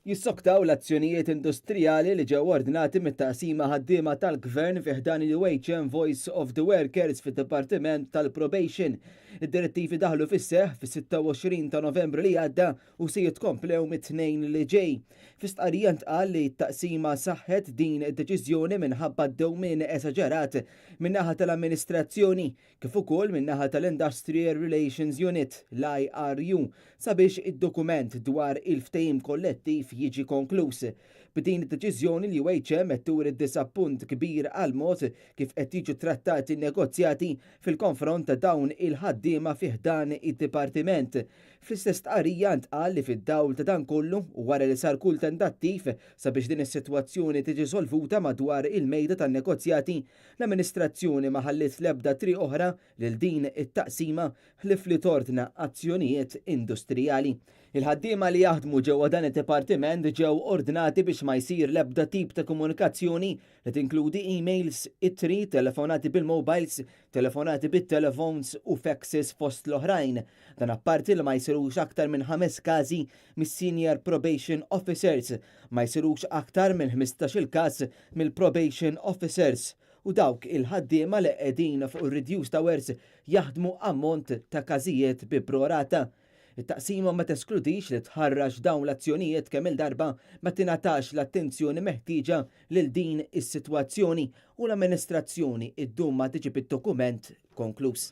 Jissoktaw l-azzjonijiet industrijali li ġew ordnati mit-taqsima ħaddiema tal-Gvern fih dan il-UHM Voice of the Workers fid-Dipartiment tal-Probation. Id-direttivi daħlu fis-seħħ fis-26 ta' Novembru li għadda u se jitkomplew mit-tnejn li ġej. Fis-tqarrija ntqal li t-taqsima saħħet din id-deċiżjoni minħabba d-dewmien esaġerat min-naħa tal-amministrazzjoni kif ukoll min-naħa tal-Industrial Relations Unit l-IRU sabiex id-dokument dwar il-ftehim kollettiv jiġi konkluż. B'din id-deċiżjoni li UHM qed turi disappunt kbir għal mod kif qed jiġu trattati negozjati fil-konfront ta' dawn il-ħaddiema fih dan id-dipartiment. Fl-istess tqarrija ntqal li fid-dawl ta' dan kollu u wara li sar kull tentattiv sabiex din is-sitwazzjoni tiġi solvuta madwar il-mejda tan-negozjati, l-amministrazzjoni ma ħallit l-ebda triq oħra lil din it-taqsima ħlif li tordna azzjonijiet industrijali. Il-ħaddiema li jaħdmu ġewwa dan id-dipartiment ġew ordnati biex ma jsir l-ebda tip ta' komunikazzjoni li tinkludi emails, ittri, telefonati bil-mobiles, telefonati bit-telefons u faxes fost l-oħrajn. Dan apparti li ma jsirux aktar minn 5 każi mis-senior probation officers, ma jsirux aktar minn 15-il każ mill-probation officers u dawk il-ħaddiema li qegħdin fuq ir-reduced hours jaħdmu ammont ta' każijiet bi prorata. It-taqsima ma teskludix li tħarraġ dawn l-azzjonijiet kemm il-darba ma tingħatax l-attenzjoni meħtieġa lil din is-sitwazzjoni u l-amministrazzjoni ddum ma tiġi bid-dokument konkluż.